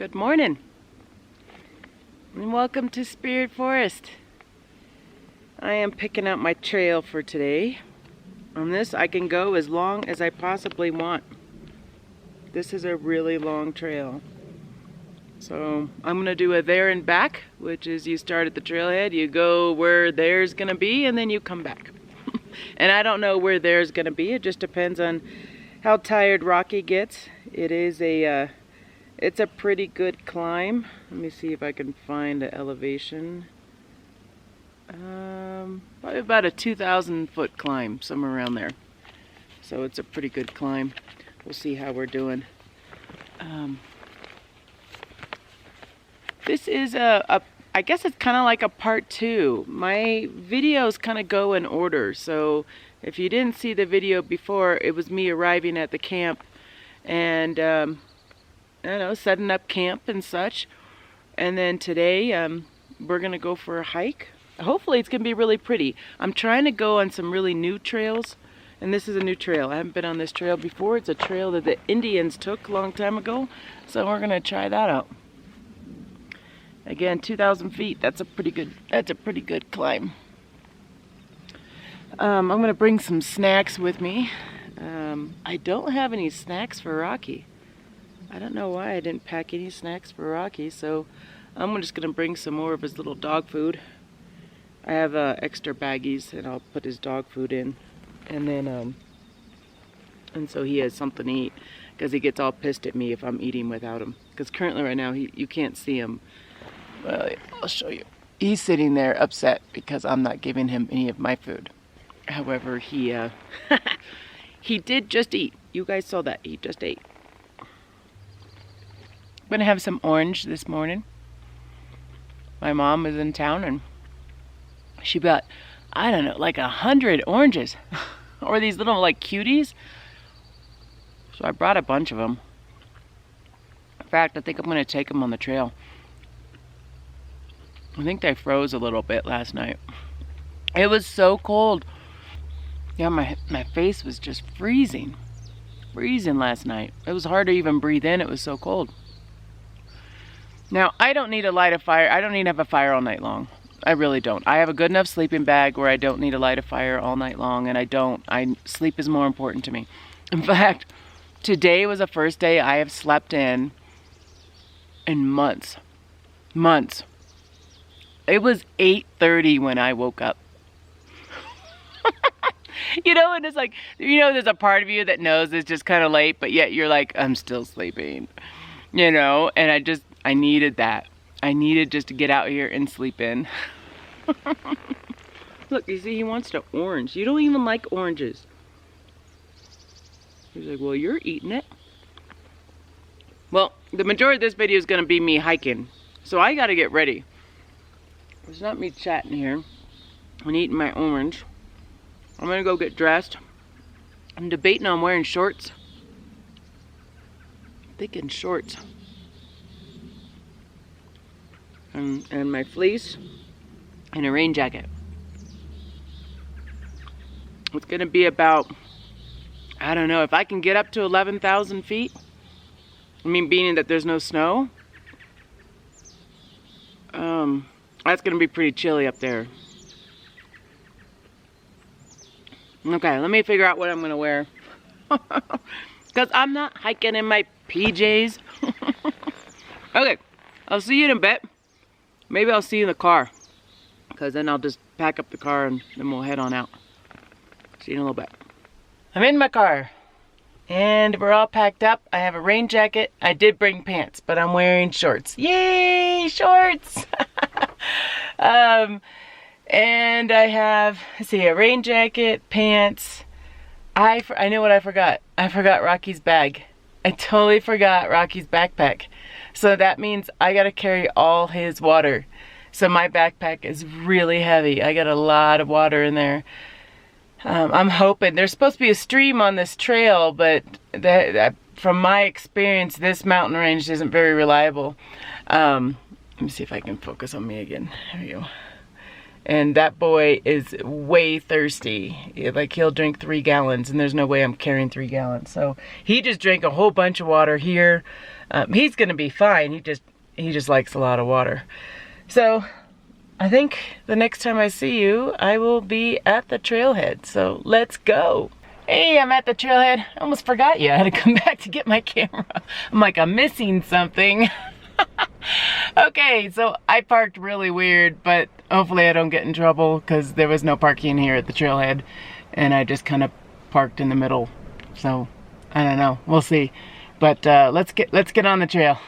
Good morning, and welcome to Spirit Forest. I am picking out my trail for today. On this, I can go as long as I possibly want. This is a really long trail. So I'm gonna do a there and back, which is you start at the trailhead, you go where there's gonna be, and then you come back. And I don't know where there's gonna be. It just depends on how tired Rocky gets. It's a pretty good climb. Let me see if I can find the elevation. Probably about a 2,000 foot climb, somewhere around there. So it's a pretty good climb. We'll see how we're doing. This is I guess it's kind of like a part 2. My videos kind of go in order. So if you didn't see the video before, it was me arriving at the camp and I don't know, setting up camp and such. And then today we're gonna go for a hike. Hopefully it's gonna be really pretty. I'm trying to go on some really new trails, and this is a new trail. I haven't been on this trail before. It's a trail that the Indians took a long time ago, so we're gonna try that out. Again, 2,000 feet. That's a pretty good climb. I'm gonna bring some snacks with me. I don't have any snacks for Rocky. I don't know why I didn't pack any snacks for Rocky, so I'm just gonna bring some more of his little dog food. I have extra baggies, and I'll put his dog food in, and then and so he has something to eat, because he gets all pissed at me if I'm eating without him. Because currently right now you can't see him. Well, I'll show you. He's sitting there upset because I'm not giving him any of my food. However, he he did just eat. You guys saw that. He just ate. I'm gonna have some orange this morning. My mom was in town and she bought, I don't know, like 100 oranges. Or these little like cuties. So I brought a bunch of them. In fact, I think I'm gonna take them on the trail. I think they froze a little bit last night. It was so cold. Yeah, my face was just freezing. Freezing last night. It was hard to even breathe in, it was so cold. Now, I don't need to light a fire. I don't need to have a fire all night long. I really don't. I have a good enough sleeping bag where I don't need to light a fire all night long, and sleep is more important to me. In fact, today was the first day I have slept in months. Months. It was 8:30 when I woke up. You know, and it's like, you know, there's a part of you that knows it's just kind of late, but yet you're like, I'm still sleeping. You know, and I needed that. I needed just to get out here and sleep in. Look, you see, he wants to orange. You don't even like oranges. He's like, well, you're eating it. Well, the majority of this video is going to be me hiking. So I got to get ready. It's not me chatting here and eating my orange. I'm going to go get dressed. I'm debating on wearing shorts. I'm thinking shorts. And my fleece and a rain jacket. It's gonna be about, I don't know, if I can get up to 11,000 feet, I mean, being that there's no snow, that's gonna be pretty chilly up there. Okay, let me figure out what I'm gonna wear. Because I'm not hiking in my PJs. Okay, I'll see you in a bit. Maybe I'll see you in the car, because then I'll just pack up the car and then we'll head on out. See you in a little bit. I'm in my car, and we're all packed up. I have a rain jacket. I did bring pants, but I'm wearing shorts. Yay, shorts! And I have, let's see, a rain jacket, pants. I know what I forgot. I forgot Rocky's bag. I totally forgot Rocky's backpack. So that means I gotta carry all his water. So my backpack is really heavy. I got a lot of water in there. I'm hoping, there's supposed to be a stream on this trail, but from my experience, this mountain range isn't very reliable. Let me see if I can focus on me again. There we go. And that boy is way thirsty. Like, he'll drink 3 gallons, and there's no way I'm carrying 3 gallons. So he just drank a whole bunch of water here. He's gonna be fine. He just likes a lot of water. So I think the next time I see you, I will be at the trailhead. So let's go. Hey, I'm at the trailhead. I almost forgot you. I had to come back to get my camera. I'm like, I'm missing something. Okay, so I parked really weird, but hopefully I don't get in trouble because there was no parking here at the trailhead, and I just kind of parked in the middle. So I don't know. We'll see. But let's get on the trail.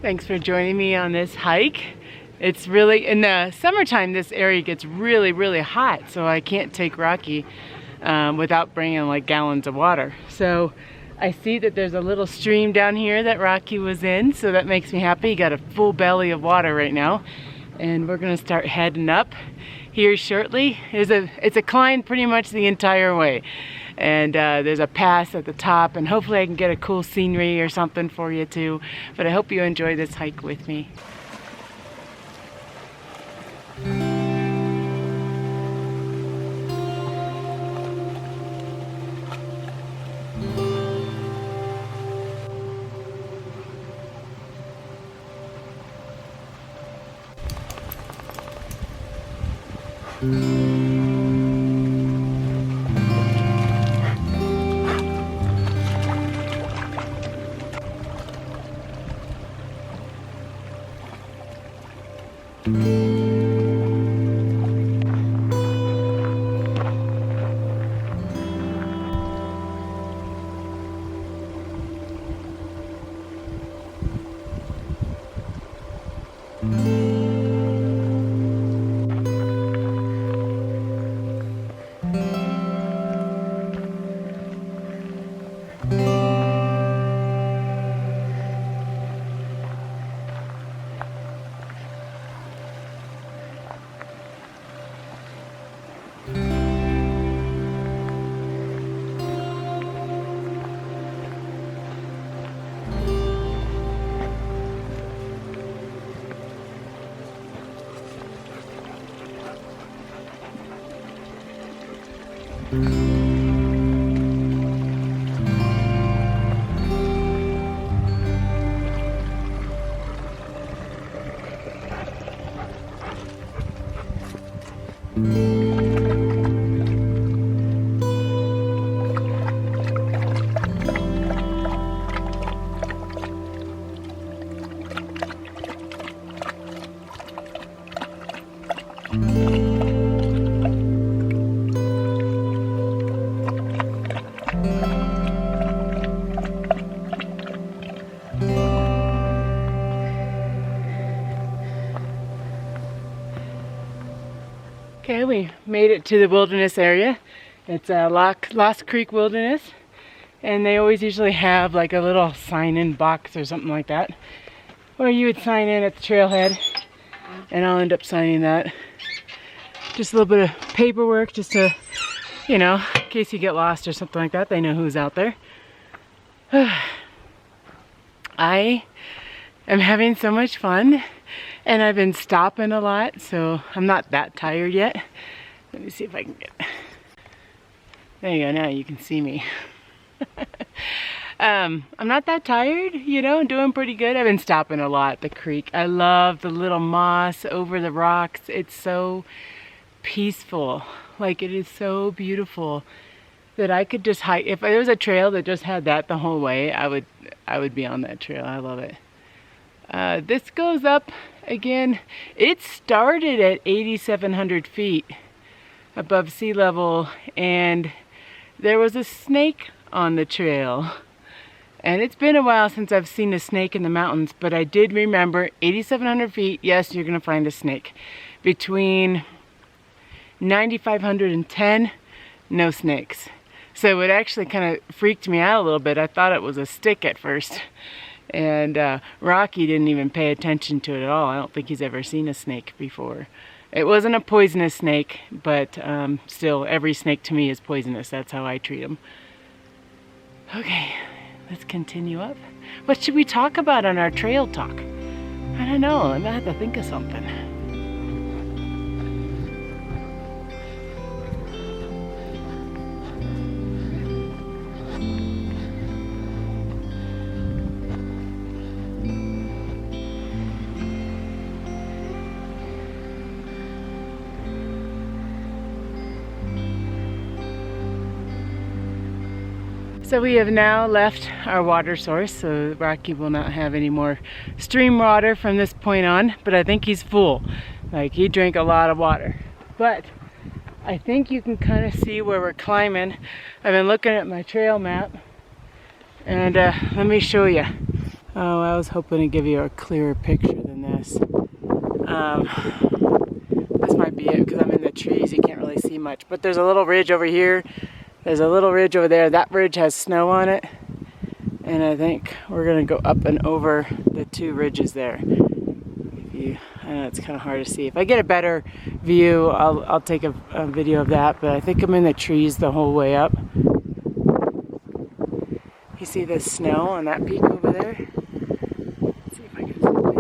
Thanks for joining me on this hike. It's really, in the summertime, this area gets really, really hot, so I can't take Rocky without bringing like gallons of water. So I see that there's a little stream down here that Rocky was in, so that makes me happy. He got a full belly of water right now, and we're gonna start heading up here shortly. It's a climb pretty much the entire way. And there's a pass at the top, and hopefully I can get a cool scenery or something for you too. But I hope you enjoy this hike with me. Okay, we made it to the wilderness area. It's a Lost Creek Wilderness, and they always usually have like a little sign-in box or something like that, where you would sign in at the trailhead, and I'll end up signing that. Just a little bit of paperwork, just to, you know, in case you get lost or something like that, they know who's out there. I am having so much fun. And I've been stopping a lot, so I'm not that tired yet. Let me see if I can get... There you go, now you can see me. I'm not that tired, you know, I'm doing pretty good. I've been stopping a lot at the creek. I love the little moss over the rocks. It's so peaceful. Like, it is so beautiful that I could just hike. If there was a trail that just had that the whole way, I would be on that trail. I love it. This goes up again. It started at 8,700 feet above sea level, and there was a snake on the trail. And it's been a while since I've seen a snake in the mountains, but I did remember 8,700 feet, yes, you're gonna find a snake. Between 9,500 and 10, no snakes. So it actually kind of freaked me out a little bit. I thought it was a stick at first. And Rocky didn't even pay attention to it at all. I don't think he's ever seen a snake before. It wasn't a poisonous snake, but still, every snake to me is poisonous. That's how I treat them. Okay, let's continue up. What should we talk about on our trail talk? I don't know. I might have to think of something. So we have now left our water source, so Rocky will not have any more stream water from this point on, but I think he's full. Like, he drank a lot of water. But I think you can kind of see where we're climbing. I've been looking at my trail map, and let me show you. Oh, I was hoping to give you a clearer picture than this. This might be it because I'm in the trees, you can't really see much. But there's a little ridge over here. There's a little ridge over there. That ridge has snow on it. And I think we're gonna go up and over the two ridges there. I know it's kind of hard to see. If I get a better view, I'll take a video of that, but I think I'm in the trees the whole way up. You see the snow on that peak over there? Let's see if I can zoom in.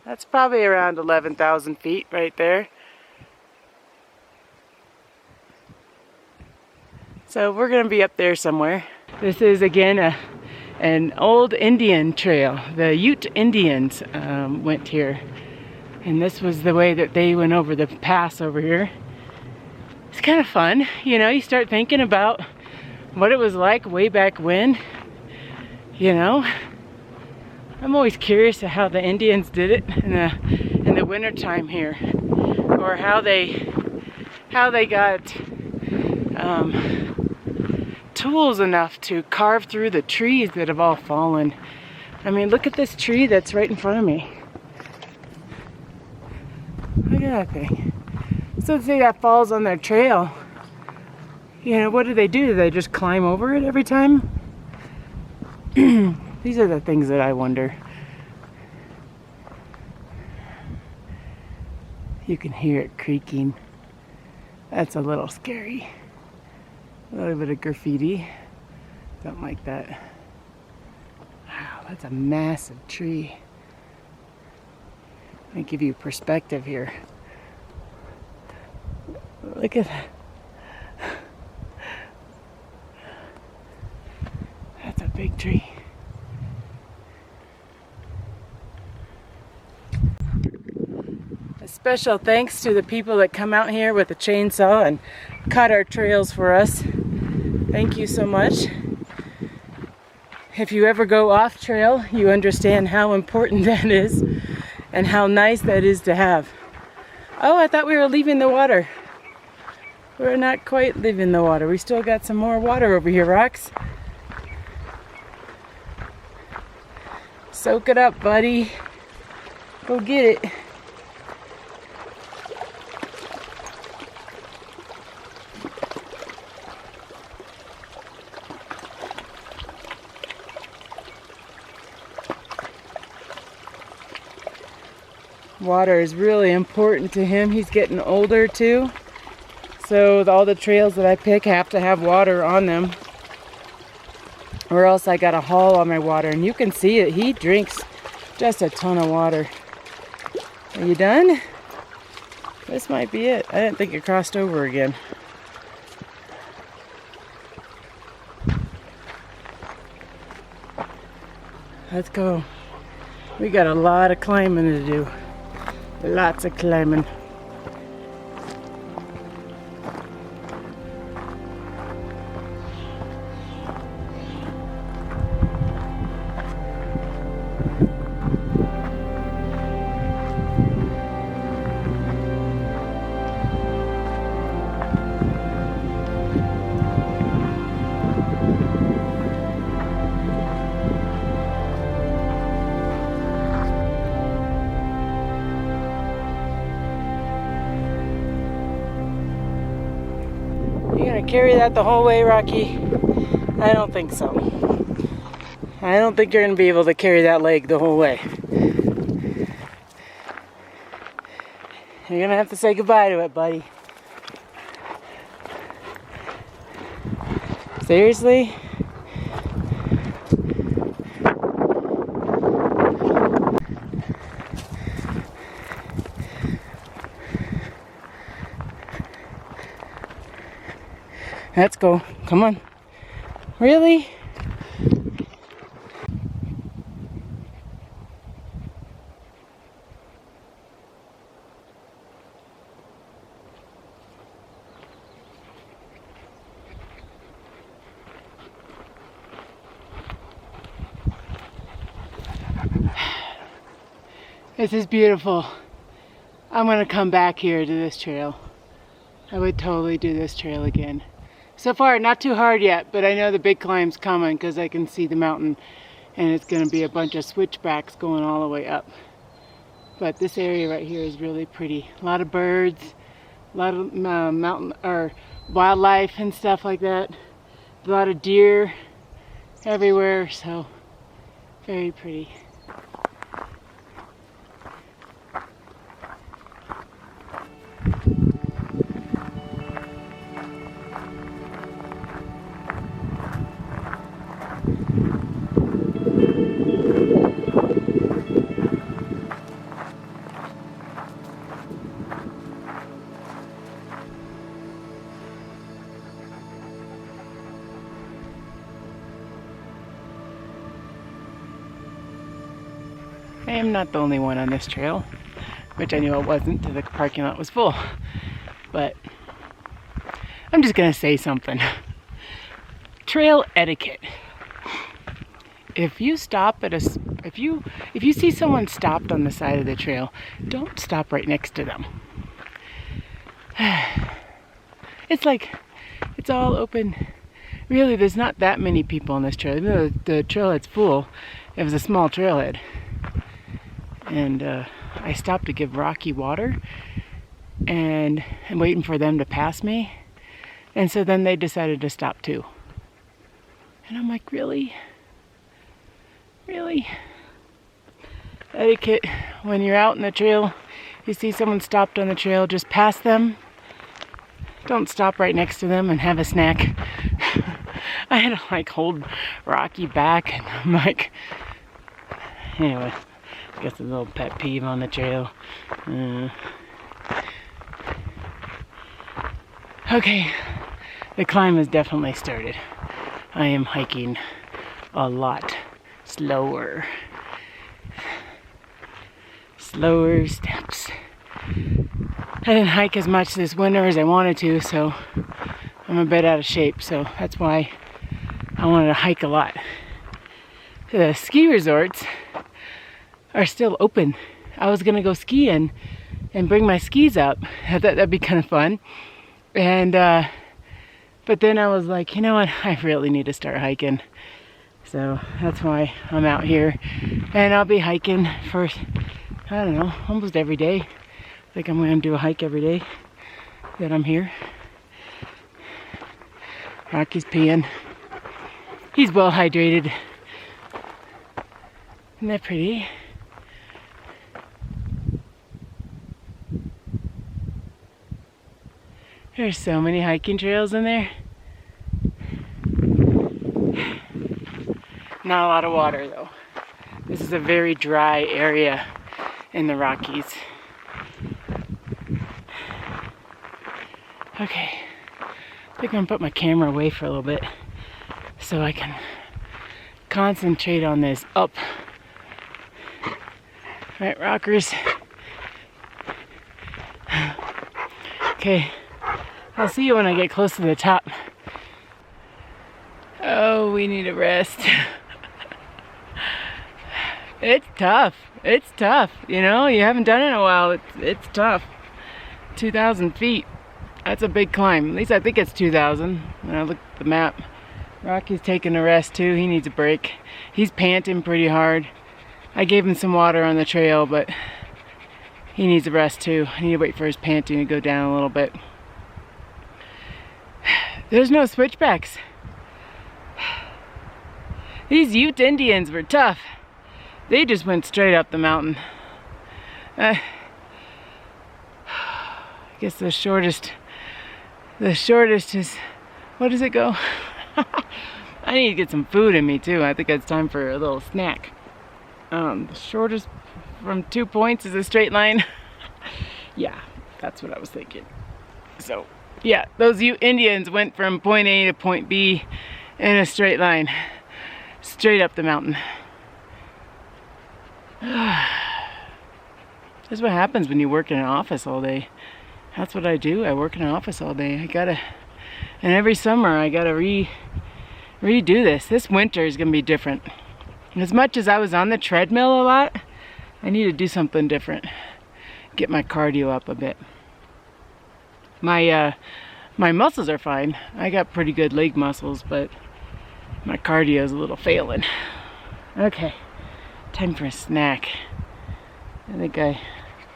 That's probably around 11,000 feet right there. So we're going to be up there somewhere. This is again an old Indian trail. The Ute Indians went here. And this was the way that they went over the pass over here. It's kind of fun. You know, you start thinking about what it was like way back when. You know, I'm always curious of how the Indians did it in the winter time here, or how they got tools enough to carve through the trees that have all fallen. I mean, look at this tree that's right in front of me. Look at that thing. So let's say that falls on their trail. You know, what do? Do they just climb over it every time? These are the things that I wonder. You can hear it creaking. That's a little scary. A little bit of graffiti. Don't like that. Wow, that's a massive tree. Let me give you perspective here. Look at that. That's a big tree. Special thanks to the people that come out here with a chainsaw and cut our trails for us. Thank you so much. If you ever go off trail, you understand how important that is and how nice that is to have. Oh, I thought we were leaving the water. We're not quite leaving the water. We still got some more water over here, Rox. Soak it up, buddy. Go get it. Water is really important to him. He's getting older too. So all the trails that I pick have to have water on them, or else I gotta haul all my water. And you can see it, he drinks just a ton of water. Are you done? This might be it. I didn't think it crossed over again. Let's go. We got a lot of climbing to do. Lots of climbing. You gonna carry that the whole way, Rocky? I don't think so. I don't think you're gonna be able to carry that leg the whole way. You're gonna have to say goodbye to it, buddy. Seriously? Let's go. Come on. Really? This is beautiful. I'm gonna come back here to this trail. I would totally do this trail again. So far, not too hard yet, but I know the big climb's coming because I can see the mountain and it's going to be a bunch of switchbacks going all the way up. But this area right here is really pretty. A lot of birds, a lot of mountain or wildlife and stuff like that. A lot of deer everywhere, so very pretty. I am not the only one on this trail, which I knew it wasn't till the parking lot was full. But I'm just gonna say something. Trail etiquette. If you stop at if you see someone stopped on the side of the trail, don't stop right next to them. It's like it's all open. Really, there's not that many people on this trail. Even though the trailhead's full, it was a small trailhead. And I stopped to give Rocky water, and I'm waiting for them to pass me. And so then they decided to stop too. And I'm like, really? Really? Etiquette, when you're out in the trail, you see someone stopped on the trail, just pass them. Don't stop right next to them and have a snack. I had to like hold Rocky back, and I'm like, anyway. I guess a little pet peeve on the trail. Okay, the climb has definitely started. I am hiking a lot slower. Slower steps. I didn't hike as much this winter as I wanted to, so I'm a bit out of shape. So that's why I wanted to hike a lot. The ski resorts are still open. I was gonna go skiing and bring my skis up. That'd be kind of fun. And but then I was like, you know what? I really need to start hiking. So that's why I'm out here, and I'll be hiking for, I don't know, almost every day. I think I'm going to do a hike every day that I'm here. Rocky's peeing. He's well hydrated. Isn't that pretty? There's so many hiking trails in there. Not a lot of water though. This is a very dry area in the Rockies. Okay, I think I'm gonna put my camera away for a little bit so I can concentrate on this up. Right, rockers. Okay, I'll see you when I get close to the top. Oh, we need a rest. It's tough. It's tough. You know, you haven't done it in a while. It's tough. 2,000 feet. That's a big climb. At least I think it's 2,000 when I look at the map. Rocky's taking a rest too. He needs a break. He's panting pretty hard. I gave him some water on the trail, but he needs a rest too. I need to wait for his panting to go down a little bit. There's no switchbacks. These Ute Indians were tough. They just went straight up the mountain. I guess the shortest is, what does it go? I need to get some food in me too. I think it's time for a little snack. The shortest from 2 points is a straight line. Yeah, that's what I was thinking. So, yeah, those Ute Indians went from point A to point B in a straight line. Straight up the mountain. That's what happens when you work in an office all day. That's what I do. I work in an office all day. And every summer I gotta redo this. This winter is gonna be different. As much as I was on the treadmill a lot, I need to do something different. Get my cardio up a bit. My muscles are fine. I got pretty good leg muscles, but my cardio is a little failing. Okay, time for a snack. I think I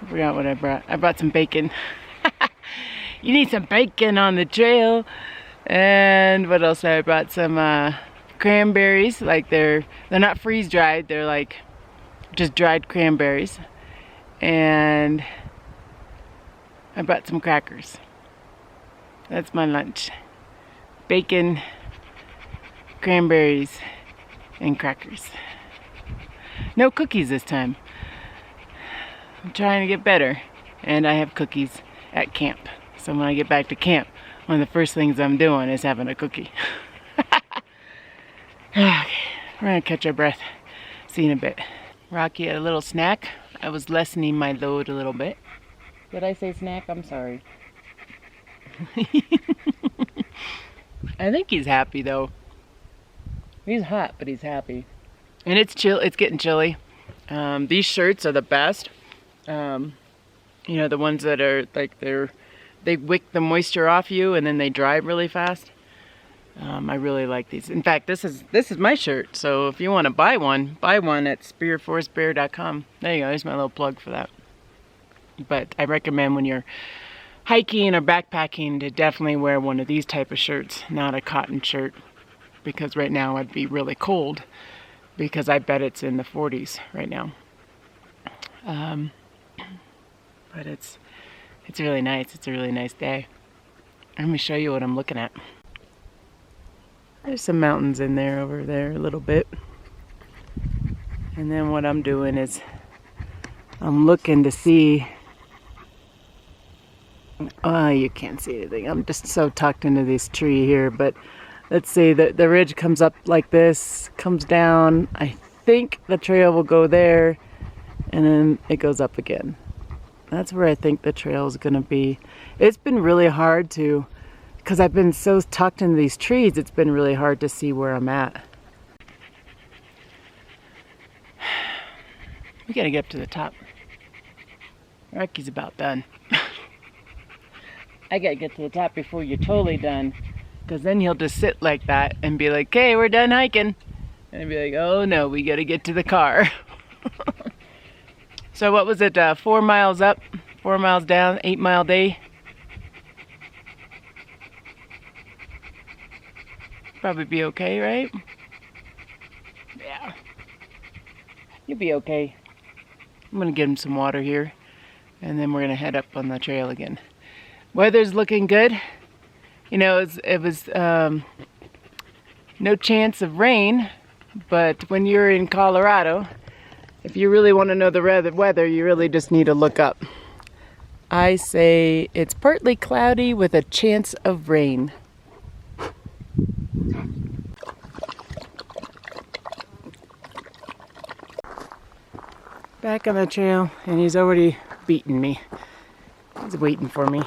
forgot what I brought. I brought some bacon. You need some bacon on the trail. And what else? I brought some cranberries. Like they're not freeze dried. They're like just dried cranberries. And I brought some crackers. That's my lunch. Bacon, cranberries, and crackers. No cookies this time. I'm trying to get better, and I have cookies at camp. So when I get back to camp, one of the first things I'm doing is having a cookie. Okay, we're gonna catch our breath. See you in a bit. Rocky had a little snack. I was lessening my load a little bit. Did I say snack? I'm sorry. I think he's happy though. He's hot, but he's happy. And it's chill. It's getting chilly. These shirts are the best. You know, the ones that are like they wick the moisture off you and then they dry really fast. I really like these. In fact, this is my shirt. So if you want to buy one at spearforestbear.com. There you go. There's my little plug for that. But I recommend when you're hiking or backpacking to definitely wear one of these type of shirts, not a cotton shirt, because right now I'd be really cold because I bet it's in the 40s right now. But it's really nice. It's a really nice day. Let me show you what I'm looking at. There's some mountains in there over there a little bit. And then what I'm doing is I'm looking to see. Oh, you can't see anything. I'm just so tucked into this tree here, but let's see, the ridge comes up like this, comes down. I think the trail will go there, and then it goes up again. That's where I think the trail is gonna be. It's been really hard to, because I've been so tucked into these trees, it's been really hard to see where I'm at. We gotta get up to the top. Rocky's about done. I gotta get to the top before you're totally done, because then he'll just sit like that and be like, "Okay, we're done hiking." And I'd be like, "Oh no, we gotta get to the car." So what was it, 4 miles up, 4 miles down, 8-mile day? Probably be okay, right? Yeah. You'll be okay. I'm gonna give him some water here, and then we're gonna head up on the trail again. Weather's looking good. You know, it was no chance of rain, but when you're in Colorado, if you really want to know the weather, you really just need to look up. I say it's partly cloudy with a chance of rain. Back on the trail, and he's already beaten me. He's waiting for me.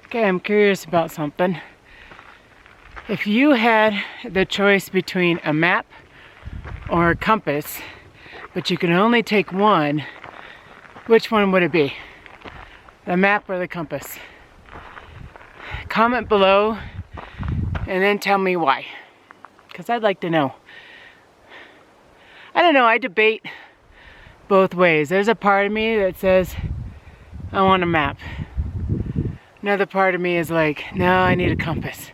Okay, I'm curious about something. If you had the choice between a map or a compass, but you can only take one, which one would it be? The map or the compass? Comment below and then tell me why, because I'd like to know. I don't know, I debate both ways. There's a part of me that says I want a map. Another part of me is like, no, I need a compass.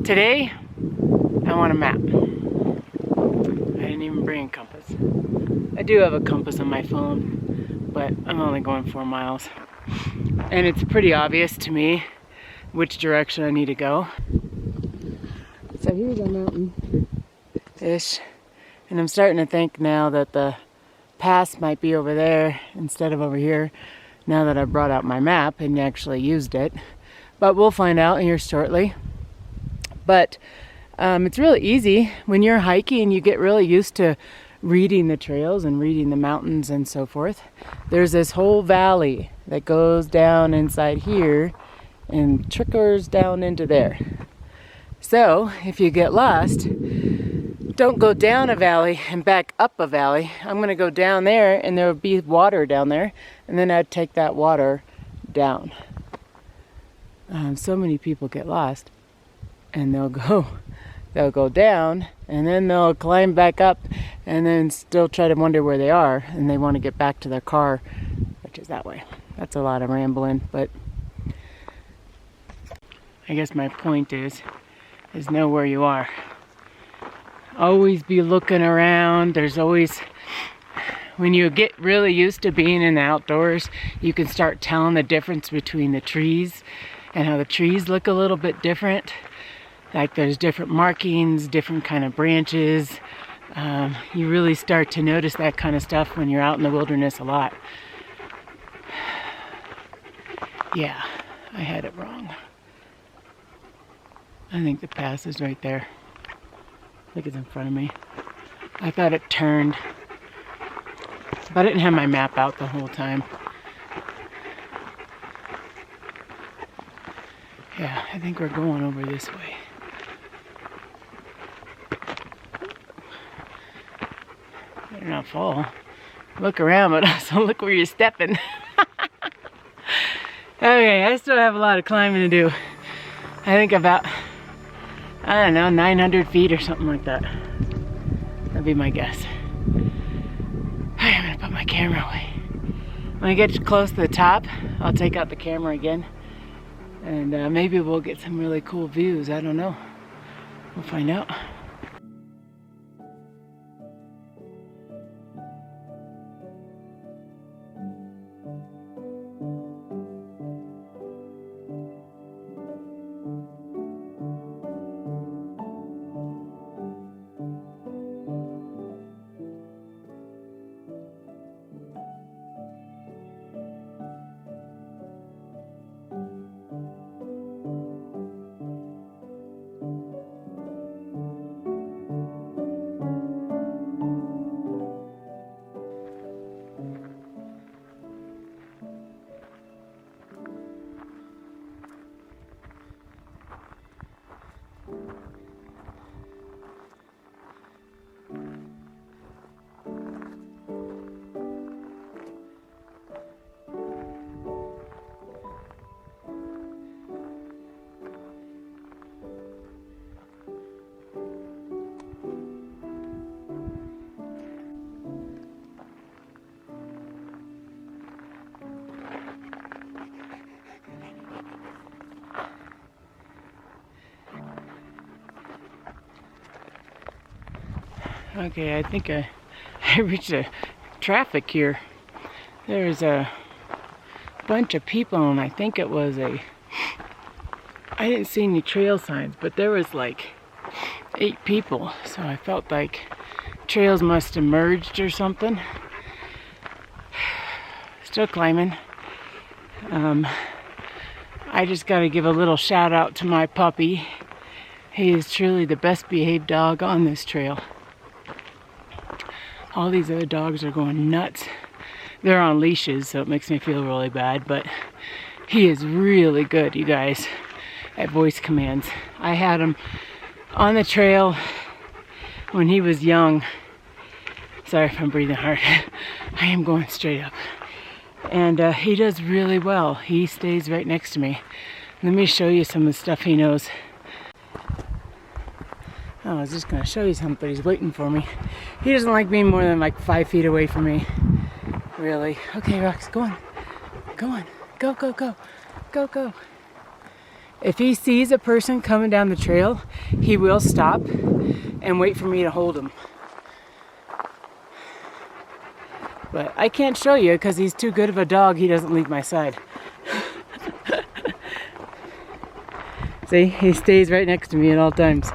Today, I want a map. I didn't even bring a compass. I do have a compass on my phone, but I'm only going 4 miles. And it's pretty obvious to me which direction I need to go. So here's a mountain-ish. And I'm starting to think now that the pass might be over there instead of over here, now that I brought out my map and actually used it. But we'll find out here shortly. But it's really easy when you're hiking. You get really used to reading the trails and reading the mountains and so forth. There's this whole valley that goes down inside here and trickles down into there. So if you get lost, don't go down a valley and back up a valley. I'm going to go down there, and there will be water down there, and then I'd take that water down. So many people get lost, and they'll go down, and then they'll climb back up, and then still try to wonder where they are, and they want to get back to their car, which is that way. That's a lot of rambling, but I guess my point is know where you are. Always be looking around. There's always, when you get really used to being in the outdoors, you can start telling the difference between the trees and how the trees look a little bit different. Like there's different markings, different kind of branches. You really start to notice that kind of stuff when you're out in the wilderness a lot. Yeah, I had it wrong. I think the pass is right there. I think it's in front of me. I thought it turned, but I didn't have my map out the whole time. Yeah, I think we're going over this way. Better not fall. Look around, but also look where you're stepping. Okay, I still have a lot of climbing to do. I think about, I don't know, 900 feet or something like that. That'd be my guess. I'm gonna put my camera away. When I get close to the top, I'll take out the camera again. And maybe we'll get some really cool views. I don't know. We'll find out. Okay, I think I reached a traffic here. There's a bunch of people, and I think it was I didn't see any trail signs, but there was like 8 people, so I felt like trails must have merged or something. Still climbing. I just got to give a little shout out to my puppy. He is truly the best behaved dog on this trail. All these other dogs are going nuts. They're on leashes, so it makes me feel really bad, but he is really good, you guys, at voice commands. I had him on the trail when he was young. Sorry if I'm breathing hard. I am going straight up. And he does really well. He stays right next to me. Let me show you some of the stuff he knows. Oh, I was just going to show you something, but he's waiting for me. He doesn't like being more than like 5 feet away from me. Really. Okay, Rox, go on. Go on. Go, go, go. Go, go. If he sees a person coming down the trail, he will stop and wait for me to hold him. But I can't show you because he's too good of a dog. He doesn't leave my side. See, he stays right next to me at all times.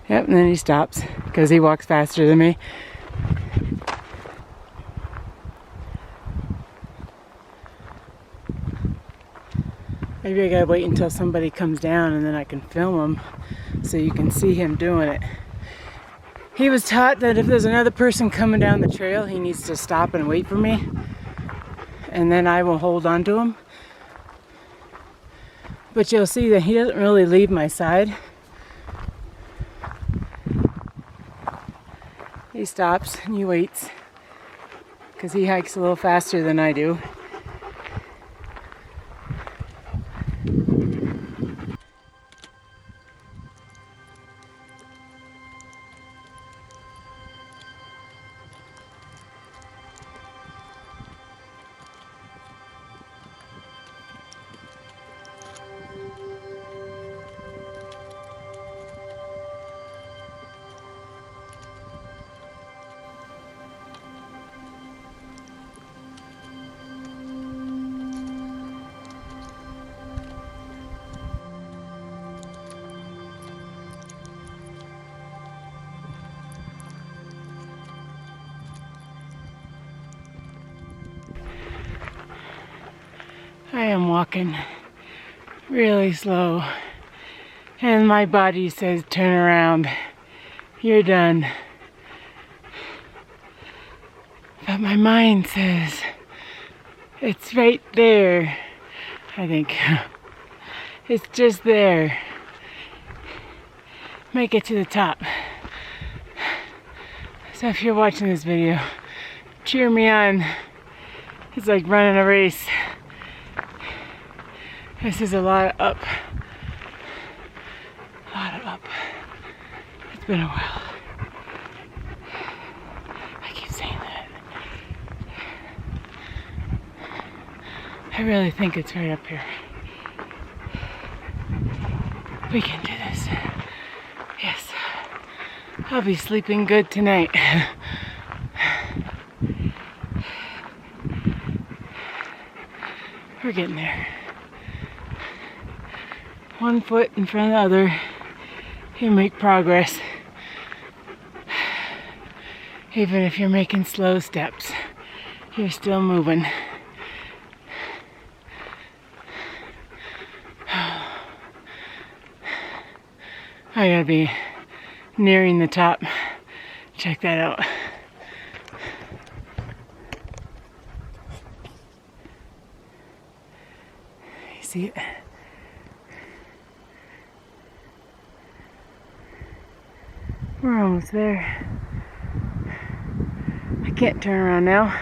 Yep, and then he stops because he walks faster than me. Maybe I gotta wait until somebody comes down and then I can film him so you can see him doing it. He was taught that if there's another person coming down the trail, he needs to stop and wait for me, and then I will hold on to him. But you'll see that he doesn't really leave my side. He stops and he waits because he hikes a little faster than I do. I am walking really slow, and my body says turn around, you're done. But my mind says it's right there. I think it's just there. Make it to the top. So if you're watching this video, cheer me on. It's like running a race. This is a lot of up. A lot of up. It's been a while. I keep saying that. I really think it's right up here. We can do this. Yes. I'll be sleeping good tonight. We're getting there. One foot in front of the other, you make progress. Even if you're making slow steps, you're still moving. I gotta be nearing the top. Check that out. You see it? We're almost there. I can't turn around now.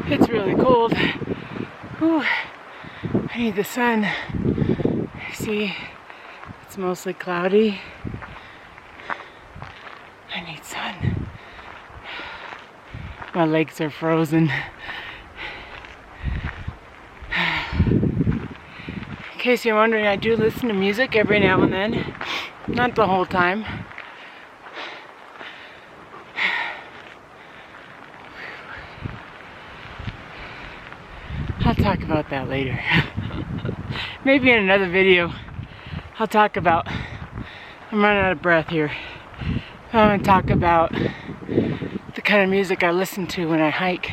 It's really cold. Whew. I need the sun. See, it's mostly cloudy. I need sun. My legs are frozen. case you're wondering, I do listen to music every now and then. Not the whole time. I'll talk about that later. Maybe in another video, I'll talk about, I'm running out of breath here. I'm going to talk about the kind of music I listen to when I hike.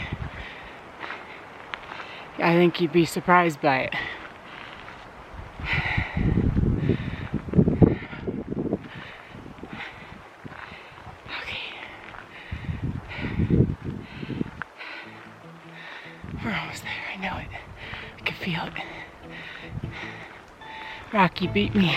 I think you'd be surprised by it. Okay. We're almost there, I know it. I can feel it. Rocky beat me.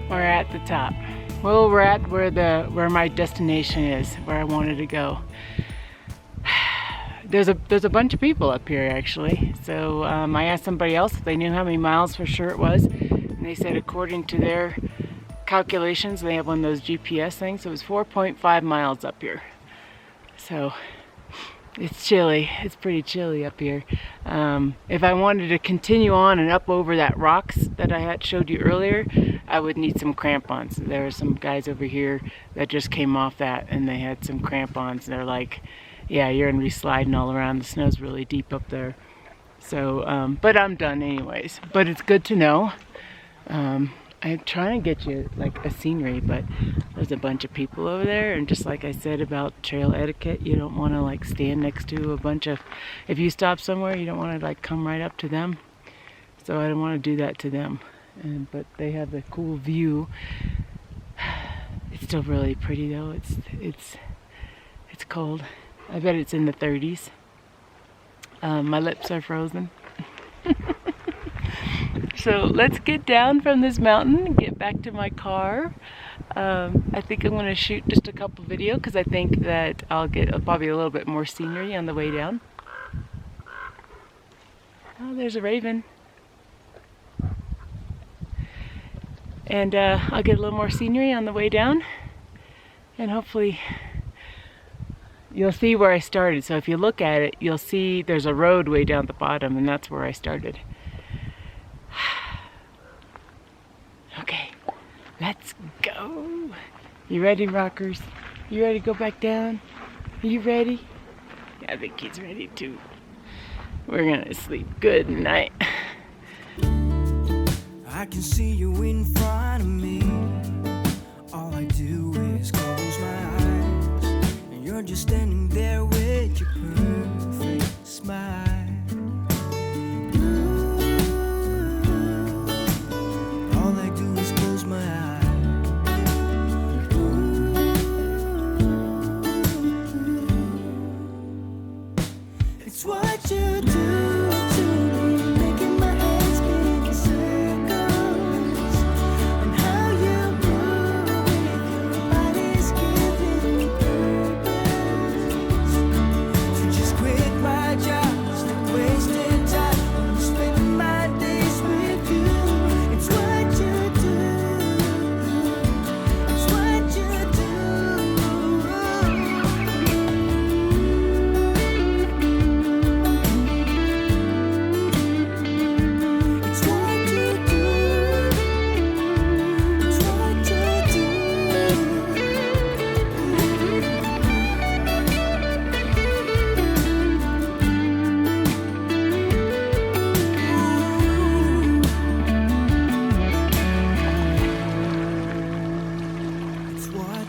We're at the top. Well, we're at where my destination is, where I wanted to go. There's a bunch of people up here actually. So I asked somebody else if they knew how many miles for sure it was, and they said according to their calculations, they have one of those GPS things. So it was 4.5 miles up here. So it's chilly. It's pretty chilly up here. If I wanted to continue on and up over that rocks that I had showed you earlier, I would need some crampons. There are some guys over here that just came off that and they had some crampons. They're like, yeah, you're gonna be sliding all around. The snow's really deep up there. So, but I'm done anyways. But it's good to know. I'm trying to get you like a scenery, but there's a bunch of people over there, and just like I said about trail etiquette, you don't want to like stand next to a bunch of, if you stop somewhere, you don't want to like come right up to them. So I don't want to do that to them. But they have a cool view. It's still really pretty though. It's cold. I bet it's in the 30s. My lips are frozen. So let's get down from this mountain and get back to my car. I think I'm going to shoot just a couple videos because I think that I'll get probably a little bit more scenery on the way down. Oh, there's a raven. And I'll get a little more scenery on the way down. And hopefully you'll see where I started. So if you look at it, you'll see there's a road way down at the bottom, and that's where I started. Okay, let's go. You ready, rockers? You ready to go back down? Are you ready? Yeah, I think he's ready too. We're gonna sleep good tonight. I can see you in front of me. All I do is close my eyes, and you're just standing there with your perfect smile. All I do is close my eyes. It's what you do to me, making my head spin in circles, and how you move with your body's giving me purpose.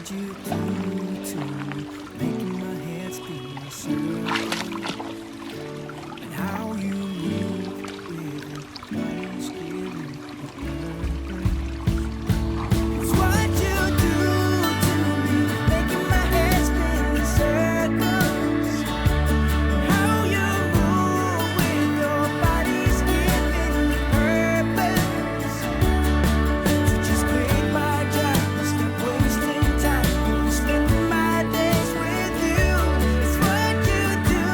what you do to me, making my head spin a circle, and how you move with your body's giving me purpose. It's what you do to me, making my head spin in circles, and how you move with your body's giving me purpose. So just quit my job, stop wasting time, spending my days with you. It's what you do.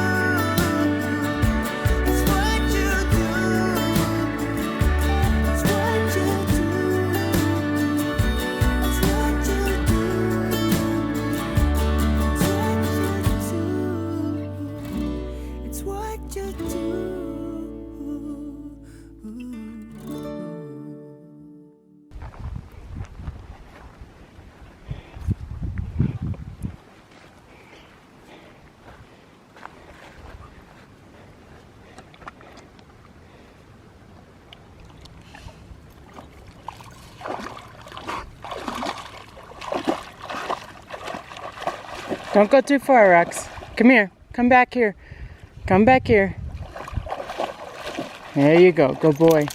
It's what you do. It's what you do. It's what you do. It's what you do. Don't go too far, Rox. Come here. Come back here. Come back here. There you go. Good boy.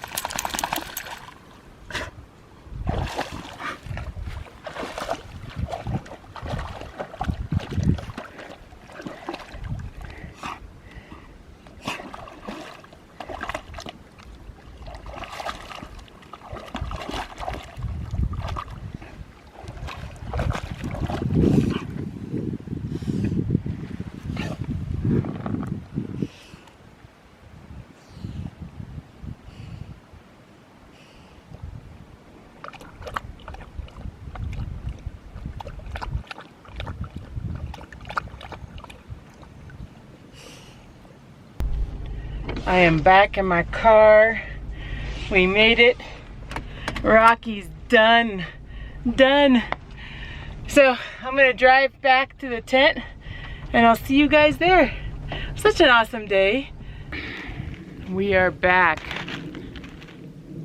I am back in my car. We made it. Rocky's done. Done. So I'm gonna drive back to the tent and I'll see you guys there. Such an awesome day. We are back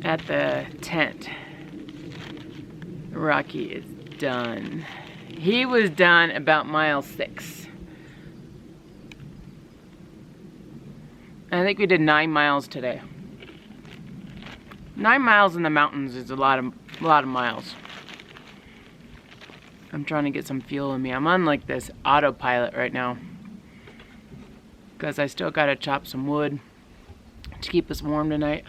at the tent. Rocky is done. He was done about mile 6. I think we did 9 miles today. 9 miles in the mountains is a lot of miles. I'm trying to get some fuel in me. I'm on like this autopilot right now because I still gotta chop some wood to keep us warm tonight.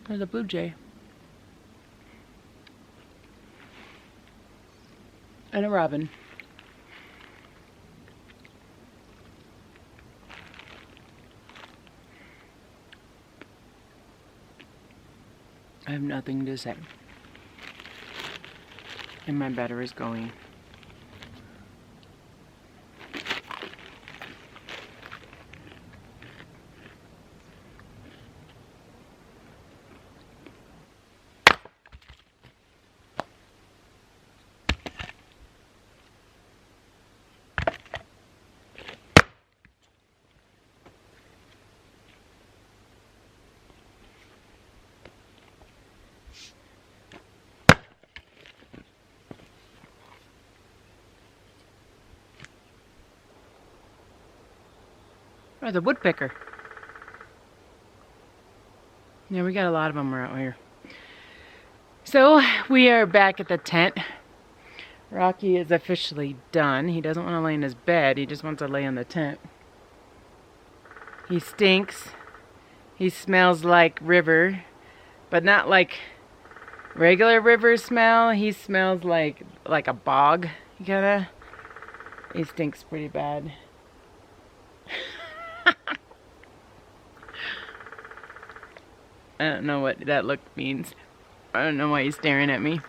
There's a blue jay. And a robin. I have nothing to say. And my battery's going. Oh, the woodpecker. Yeah, we got a lot of them around here. So, we are back at the tent. Rocky is officially done. He doesn't want to lay in his bed. He just wants to lay in the tent. He stinks. He smells like river, but not like regular river smell. He smells like a bog. He stinks pretty bad. I don't know what that look means. I don't know why he's staring at me.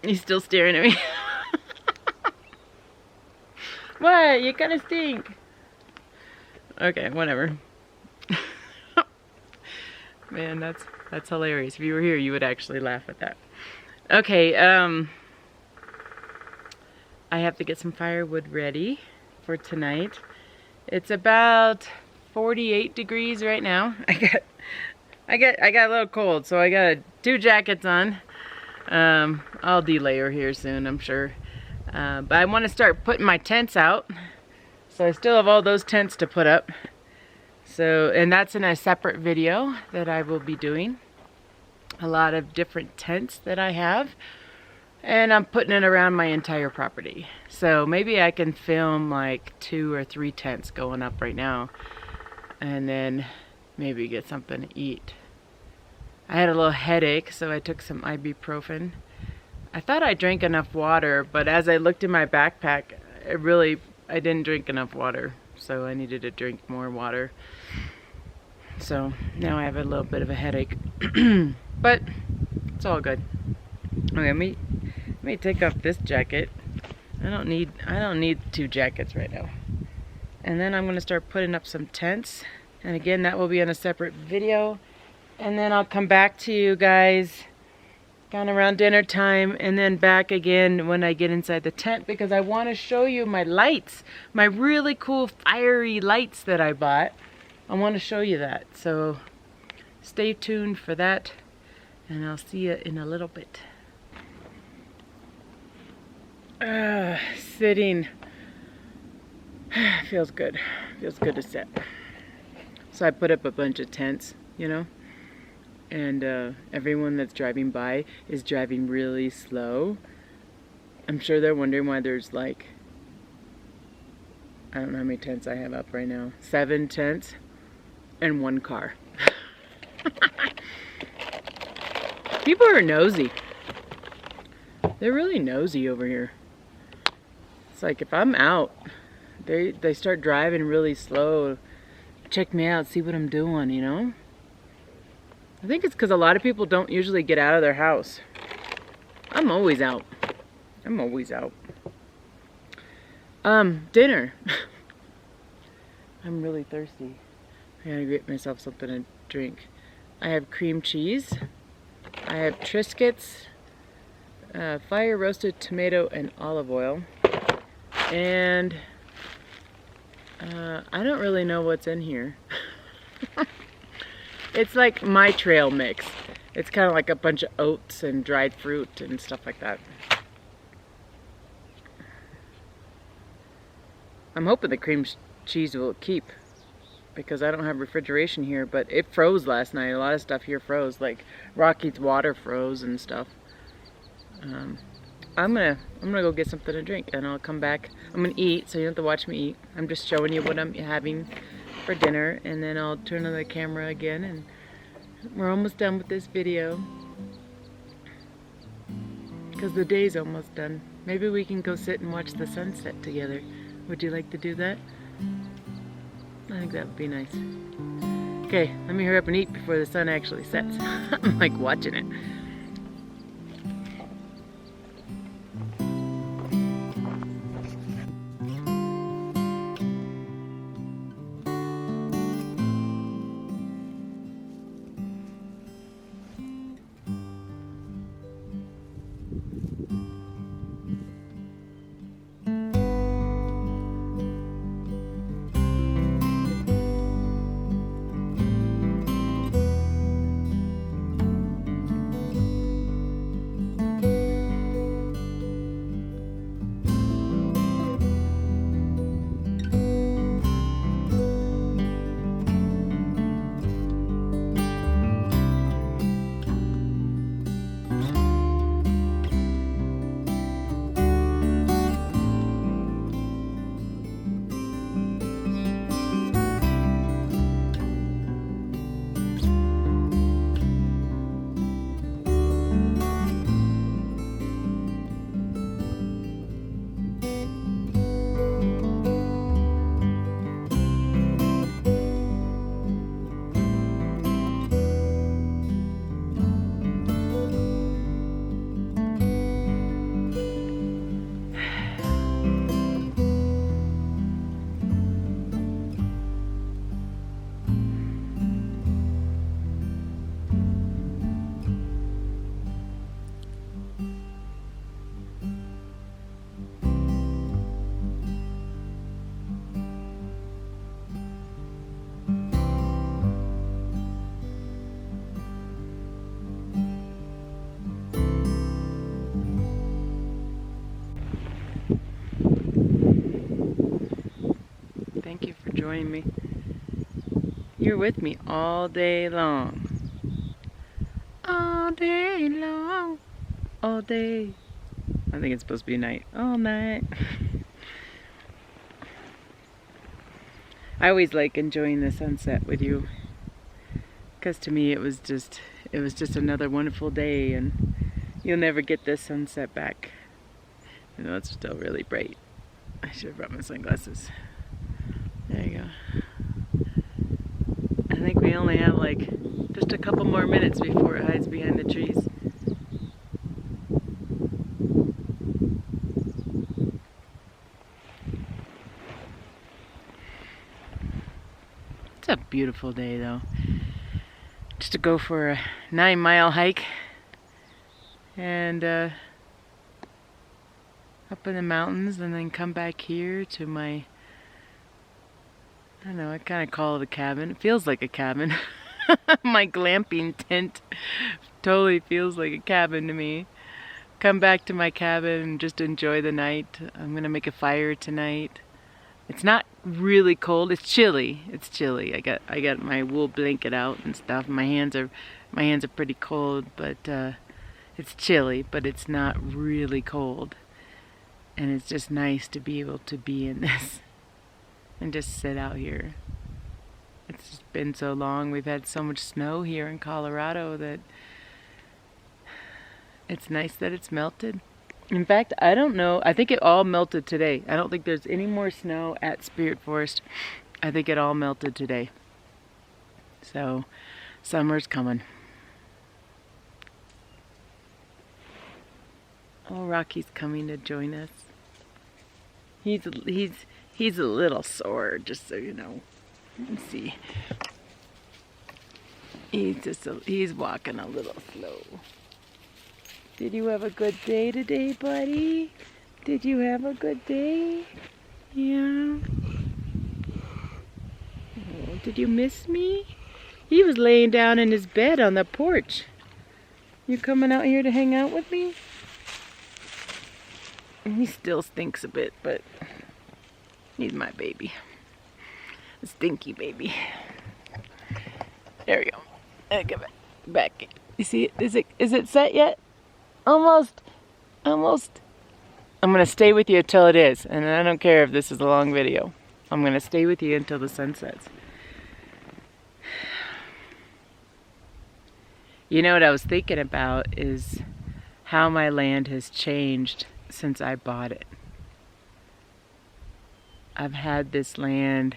He's still staring at me. What? You kind of stink. Okay, whatever. Man, that's hilarious. If you were here, you would actually laugh at that. Okay, I have to get some firewood ready for tonight. It's about 48 degrees right now. I got a little cold, so I got 2 jackets on. I'll delayer here soon, I'm sure. But I want to start putting my tents out. So I still have all those tents to put up. So, and that's in a separate video that I will be doing. A lot of different tents that I have. And I'm putting it around my entire property. So maybe I can film like 2 or 3 tents going up right now. And then maybe get something to eat. I had a little headache, so I took some ibuprofen. I thought I drank enough water, but as I looked in my backpack, I didn't drink enough water. So I needed to drink more water. So now I have a little bit of a headache. But it's all good. Okay, let me take off this jacket. I don't need 2 jackets right now. And then I'm gonna start putting up some tents. And again, that will be in a separate video. And then I'll come back to you guys kind of around dinner time, and then back again when I get inside the tent, because I want to show you my lights, my really cool fiery lights that I bought. I want to show you that. So stay tuned for that, and I'll see you in a little bit. Sitting feels good. Feels good to sit. So I put up a bunch of tents, you know, and everyone that's driving by is driving really slow. I'm sure they're wondering why there's like, I don't know how many tents I have up right now. 7 tents and 1 car. People are nosy. They're really nosy over here. It's like if I'm out, they start driving really slow. Check me out, see what I'm doing, you know? I think it's because a lot of people don't usually get out of their house. I'm always out. I'm always out. Dinner. I'm really thirsty. I gotta get myself something to drink. I have cream cheese. I have Triscuits, fire roasted tomato and olive oil. And I don't really know what's in here. It's like my trail mix. It's kind of like a bunch of oats and dried fruit and stuff like that. I'm hoping the cream cheese will keep, because I don't have refrigeration here, but it froze last night. A lot of stuff here froze, like Rocky's water froze and stuff. I'm gonna go get something to drink, and I'll come back. I'm gonna eat, so you don't have to watch me eat. I'm just showing you what I'm having for dinner, and then I'll turn on the camera again, and we're almost done with this video because the day's almost done. Maybe we can go sit and watch the sunset together. Would you like to do that? I think that would be nice. Okay, let me hurry up and eat before the sun actually sets. I'm like watching it. join me. You're with me all day long. All day long. All day. I think it's supposed to be night. All night. I always like enjoying the sunset with you. Because to me it was just another wonderful day, and you'll never get this sunset back. You know, it's still really bright. I should have brought my sunglasses. There you go. I think we only have like just a couple more minutes before it hides behind the trees. It's a beautiful day though. Just to go for a 9-mile hike and up in the mountains, and then come back here to my, I don't know, I kind of call it a cabin. It feels like a cabin. My glamping tent totally feels like a cabin to me. Come back to my cabin and just enjoy the night. I'm gonna make a fire tonight. It's not really cold. It's chilly. It's chilly. I got my wool blanket out and stuff. My hands are pretty cold, but it's chilly, but it's not really cold. And it's just nice to be able to be in this and just sit out here. It's just been so long. We've had so much snow here in Colorado that it's nice that it's melted. In fact, I don't know. I think it all melted today. I don't think there's any more snow at Spirit Forest. I think it all melted today. So, summer's coming. Oh, Rocky's coming to join us. He's a little sore, just so you know. Let's see. He's walking a little slow. Did you have a good day today, buddy? Did you have a good day? Yeah. Oh, did you miss me? He was laying down in his bed on the porch. You coming out here to hang out with me? He still stinks a bit, but he's my baby. A stinky baby. There we go. Get back. You see it? Is it set yet? Almost. I'm gonna stay with you until it is, and I don't care if this is a long video. I'm gonna stay with you until the sun sets. You know what I was thinking about is how my land has changed since I bought it. I've had this land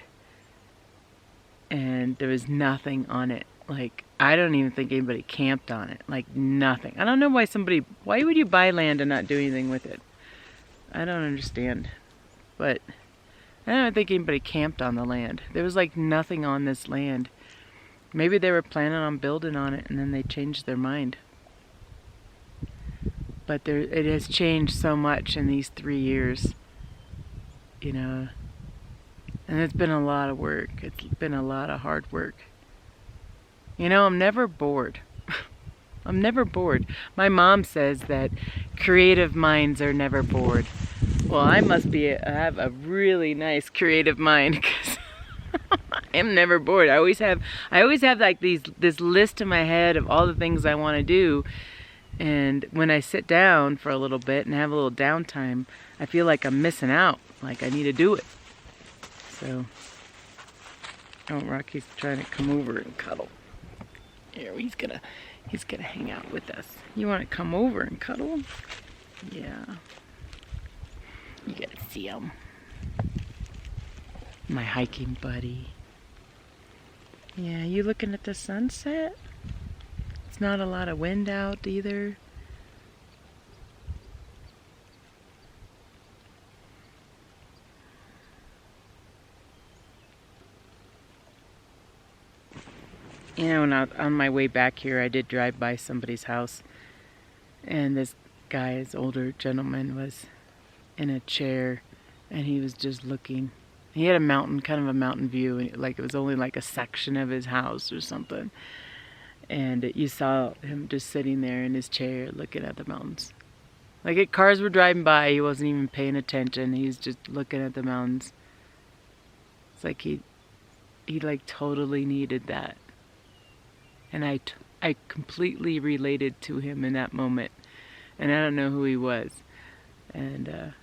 and there was nothing on it. Like, I don't even think anybody camped on it. Like, nothing. I don't know why would you buy land and not do anything with it? I don't understand. But I don't think anybody camped on the land. There was like nothing on this land. Maybe they were planning on building on it and then they changed their mind. But it has changed so much in these 3 years, you know, and it's been a lot of work. It's been a lot of hard work. You know, I'm never bored. I'm never bored. My mom says that creative minds are never bored. Well, I have a really nice creative mind, because I'm never bored. I always have like this list in my head of all the things I want to do. And when I sit down for a little bit and have a little downtime, I feel like I'm missing out. Like I need to do it. So, oh, Rocky's trying to come over and cuddle. Here, he's gonna hang out with us. You want to come over and cuddle? Yeah. You gotta see him. My hiking buddy. Yeah, you looking at the sunset? It's not a lot of wind out either. You know, when on my way back here, I did drive by somebody's house, and this guy, this older gentleman, was in a chair, and he was just looking. He had a mountain, kind of a mountain view, and like it was only like a section of his house or something. And you saw him just sitting there in his chair looking at the mountains. Like cars were driving by, he wasn't even paying attention. He's just looking at the mountains. It's like he like totally needed that. And I completely related to him in that moment. And I don't know who he was. And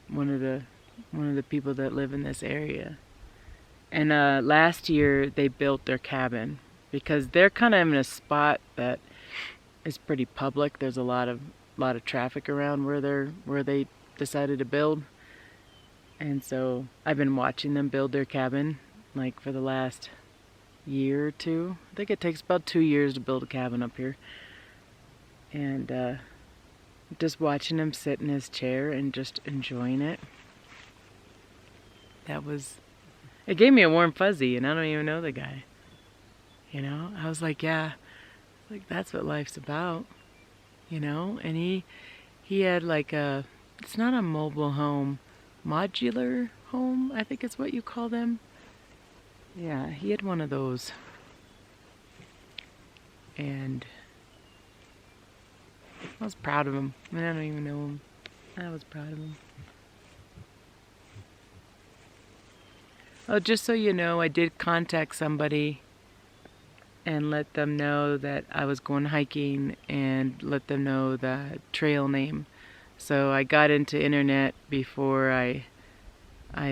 one of the people that live in this area. And last year they built their cabin because they're kind of in a spot that is pretty public. There's a lot of traffic around where they decided to build. And so I've been watching them build their cabin like for the last year or two. I think it takes about 2 years to build a cabin up here. And just watching him sit in his chair and just enjoying it. It gave me a warm fuzzy, and I don't even know the guy. You know, I was like, yeah, like that's what life's about. You know, and he had like it's not a mobile home, modular home, I think is what you call them. Yeah, he had one of those. And I was proud of him. I mean, I don't even know him. I was proud of him. Oh, just so you know, I did contact somebody and let them know that I was going hiking and let them know the trail name. So I got into internet before I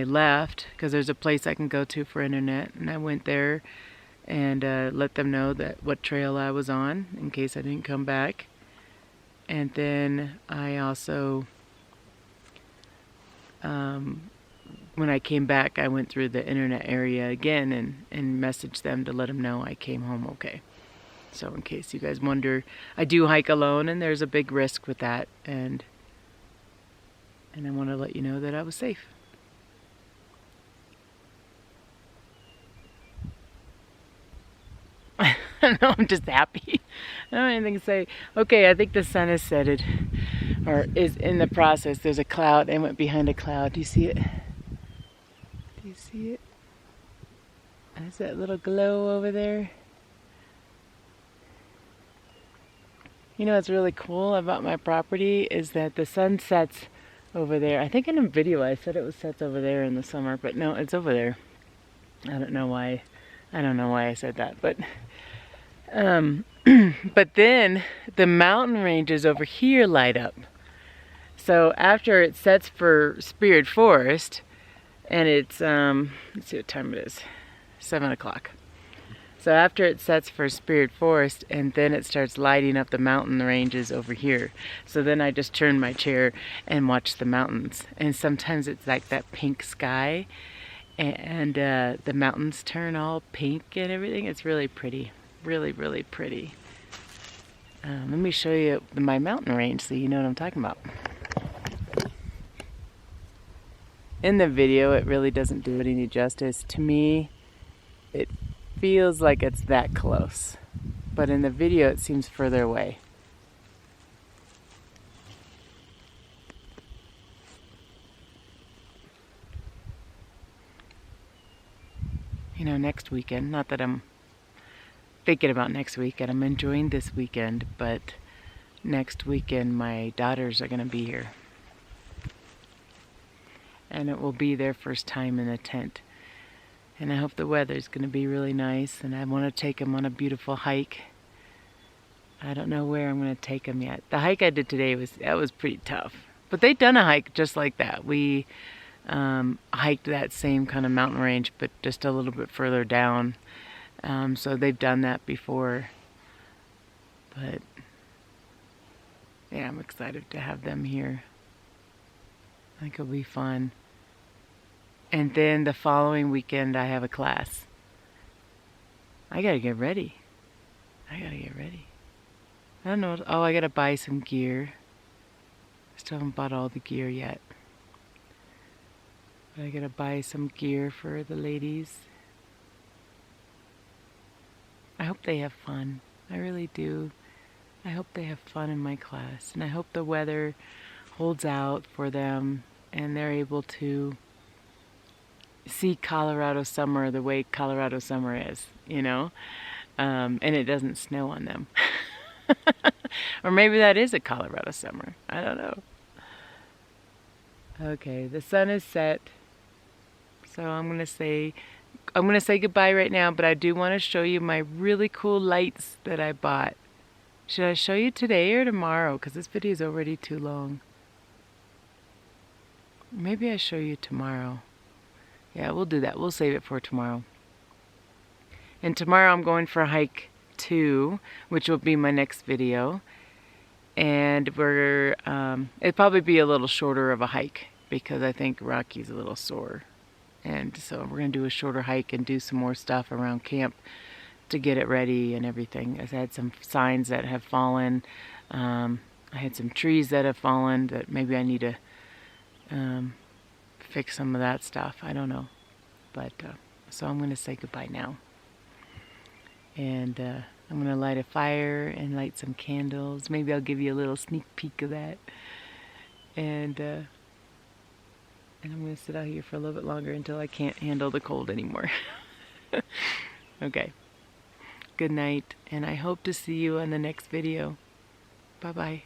left, because there's a place I can go to for internet, and I went there and let them know that what trail I was on in case I didn't come back. And then I also when I came back, I went through the internet area again and messaged them to let them know I came home okay. So in case you guys wonder, I do hike alone, and there's a big risk with that, and I want to let you know that I was safe. No, I'm just happy. I don't have anything to say. Okay, I think the sun has setted, or is in the process. There's a cloud. I went behind a cloud. Do you see it? Do you see it? There's that little glow over there. You know what's really cool about my property is that the sun sets over there. I think in a video I said it was sets over there in the summer, but no, it's over there. I don't know why I said that, but but then the mountain ranges over here light up. So after it sets for Spirit Forest, and it's let's see what time it is, 7 o'clock. So after it sets for Spirit Forest, and then it starts lighting up the mountain ranges over here. So then I just turn my chair and watch the mountains. And sometimes it's like that pink sky, and the mountains turn all pink and everything. It's really pretty. Really, really pretty. Let me show you my mountain range so you know what I'm talking about. In the video, it really doesn't do it any justice. To me, it feels like it's that close. But in the video, it seems further away. You know, next weekend, not that I'm thinking about next weekend, I'm enjoying this weekend, but next weekend my daughters are going to be here. And it will be their first time in a tent. And I hope the weather's going to be really nice, and I want to take them on a beautiful hike. I don't know where I'm going to take them yet. The hike I did today was pretty tough. But they'd done a hike just like that. We hiked that same kind of mountain range, but just a little bit further down. So they've done that before. But yeah, I'm excited to have them here. I think it'll be fun. And then the following weekend I have a class. I gotta get ready. I don't know. Oh, I gotta buy some gear. I still haven't bought all the gear yet. But I gotta buy some gear for the ladies. I hope they have fun. I really do. I hope they have fun in my class. And I hope the weather holds out for them and they're able to see Colorado summer the way Colorado summer is, you know? And it doesn't snow on them. Or maybe that is a Colorado summer. I don't know. Okay, the sun is set. So I'm going to say I'm going to say goodbye right now, but I do want to show you my really cool lights that I bought. Should I show you today or tomorrow? Because this video is already too long. Maybe I show you tomorrow. Yeah, we'll do that. We'll save it for tomorrow. And tomorrow I'm going for a hike too, which will be my next video. And it'll probably be a little shorter of a hike because I think Rocky's a little sore. And so we're going to do a shorter hike and do some more stuff around camp to get it ready and everything. I've had some signs that have fallen. I had some trees that have fallen that maybe I need to fix some of that stuff. I don't know. But so I'm going to say goodbye now. And I'm going to light a fire and light some candles. Maybe I'll give you a little sneak peek of that. And I'm going to sit out here for a little bit longer until I can't handle the cold anymore. Okay. Good night, and I hope to see you on the next video. Bye-bye.